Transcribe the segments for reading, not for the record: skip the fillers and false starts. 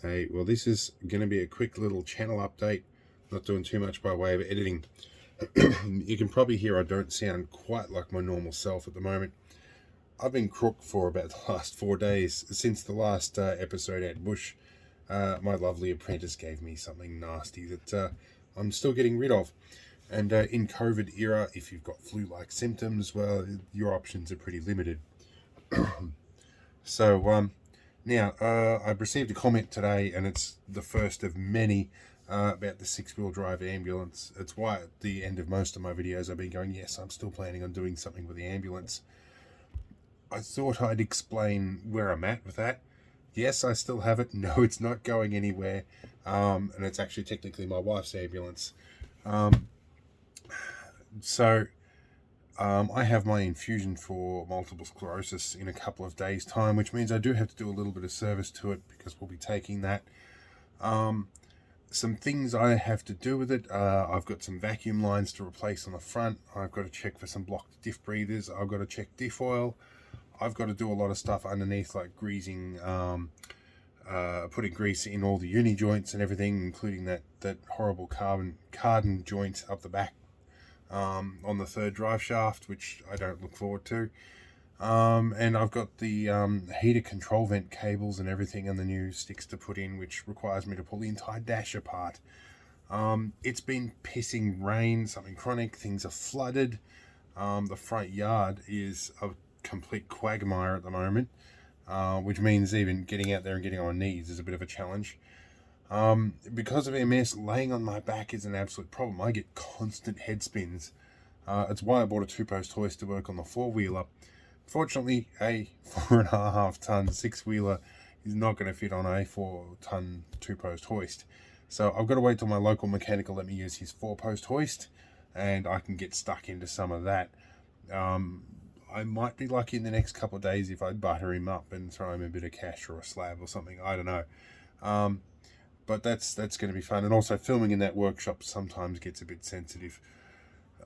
Hey, well, this is going to be a quick little channel update, not doing too much by way of editing. You can probably hear I don't sound quite like my normal self at the moment. I've been crook for about the last 4 days. Since the last episode at Bush, my lovely apprentice gave me something nasty that I'm still getting rid of. And in COVID era, if you've got flu-like symptoms, well, your options are pretty limited. So, now, I've received a comment today, and it's the first of many about the six-wheel drive ambulance. It's why at the end of most of my videos I've been going, yes, I'm still planning on doing something with the ambulance. I thought I'd explain where I'm at with that. Yes, I still have it. No, it's not going anywhere. And it's actually technically my wife's ambulance. So I have my infusion for multiple sclerosis in a couple of days' time, which means I do have to do a little bit of service to it because we'll be taking that. Some things I have to do with it. I've got some vacuum lines to replace on the front. I've got to check for some blocked diff breathers. I've got to check diff oil. I've got to do a lot of stuff underneath, like greasing, putting grease in all the uni joints and everything, including that horrible cardan joint up the back on the third drive shaft, which I don't look forward to. And I've got the heater control vent cables and everything and the new sticks to put in, which requires me to pull the entire dash apart. It's been pissing rain, something chronic, things are flooded. The front yard is a complete quagmire at the moment, which means even getting out there and getting on my knees is a bit of a challenge. Because of MS, laying on my back is an absolute problem. I get constant head spins. It's why I bought a two-post hoist to work on the four-wheeler. Fortunately, a 4.5 ton six-wheeler is not going to fit on a 4-ton two-post hoist. So I've got to wait till my local mechanic will let me use his 4-post hoist, and I can get stuck into some of that. I might be lucky in the next couple of days if I butter him up and throw him a bit of cash or a slab or something. I don't know. But that's going to be fun. And also filming in that workshop sometimes gets a bit sensitive.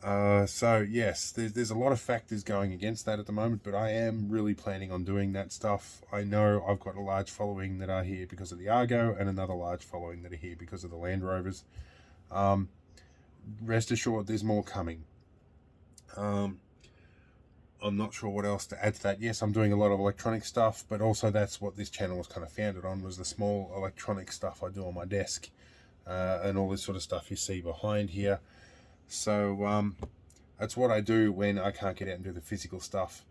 So yes, there's a lot of factors going against that at the moment, but I am really planning on doing that stuff. I know I've got a large following that are here because of the Argo and another large following that are here because of the Land Rovers. Rest assured there's more coming. I'm not sure what else to add to that. Yes, I'm doing a lot of electronic stuff, but also that's what this channel was kind of founded on, was the small electronic stuff I do on my desk, and all this sort of stuff you see behind here. So that's what I do when I can't get out and do the physical stuff.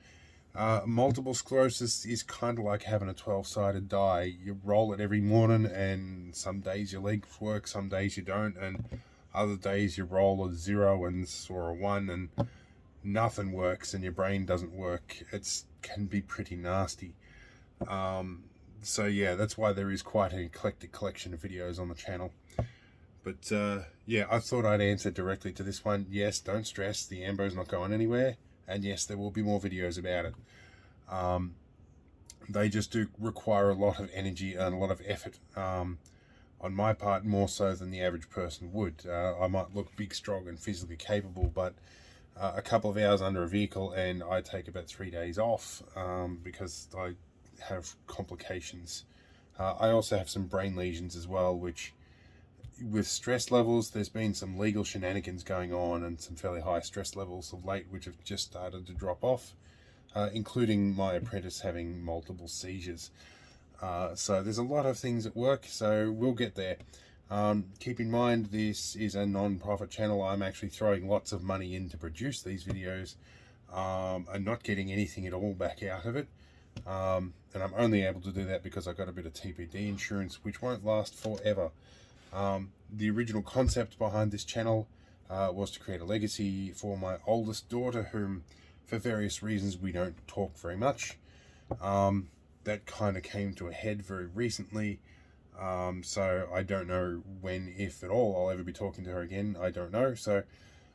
Multiple sclerosis is kind of like having a 12-sided die. You roll it every morning, and some days your legs work, some days you don't, and other days you roll a 0 or a 1 and nothing works and your brain doesn't work. It can be pretty nasty. So yeah, that's why there is quite an eclectic collection of videos on the channel. But yeah, I thought I'd answer directly to this one. Yes, don't stress, the Ambo's not going anywhere, and yes, there will be more videos about it. They just do require a lot of energy and a lot of effort, on my part, more so than the average person would. I might look big, strong and physically capable, but a couple of hours under a vehicle and I take about 3 days off, because I have complications. I also have some brain lesions as well, which with stress levels, there's been some legal shenanigans going on and some fairly high stress levels of late, which have just started to drop off, including my apprentice having multiple seizures. So there's a lot of things at work, so we'll get there. Keep in mind, this is a non-profit channel. I'm actually throwing lots of money in to produce these videos, and not getting anything at all back out of it. And I'm only able to do that because I got a bit of TPD insurance, which won't last forever. The original concept behind this channel was to create a legacy for my oldest daughter, whom, for various reasons, we don't talk very much. That kind of came to a head very recently. So I don't know when, if at all, I'll ever be talking to her again. I don't know. So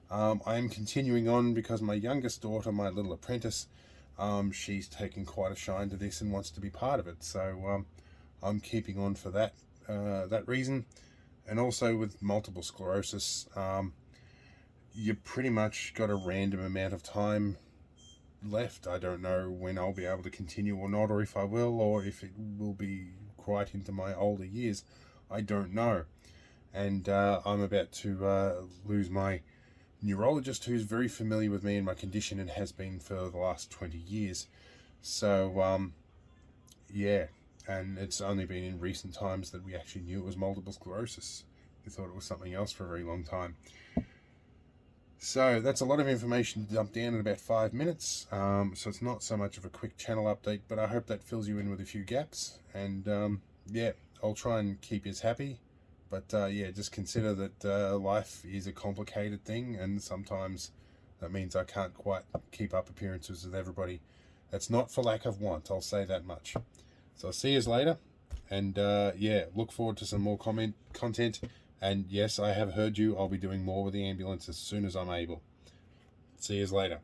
I am continuing on because my youngest daughter, my little apprentice, she's taken quite a shine to this and wants to be part of it. So I'm keeping on for that reason. And also with multiple sclerosis, you pretty much got a random amount of time left. I don't know when I'll be able to continue or not, or if I will, or if it will be quite into my older years. I don't know. And I'm about to lose my neurologist, who's very familiar with me and my condition and has been for the last 20 years. So, yeah, and it's only been in recent times that we actually knew it was multiple sclerosis. We thought it was something else for a very long time. So that's a lot of information dumped down in about 5 minutes. So it's not so much of a quick channel update, but I hope that fills you in with a few gaps. And yeah, I'll try and keep you happy. But yeah, just consider that life is a complicated thing, and sometimes that means I can't quite keep up appearances with everybody. That's not for lack of want, I'll say that much. So I'll see you later, and yeah, look forward to some more content. And yes, I have heard you. I'll be doing more with the ambulance as soon as I'm able. See you later.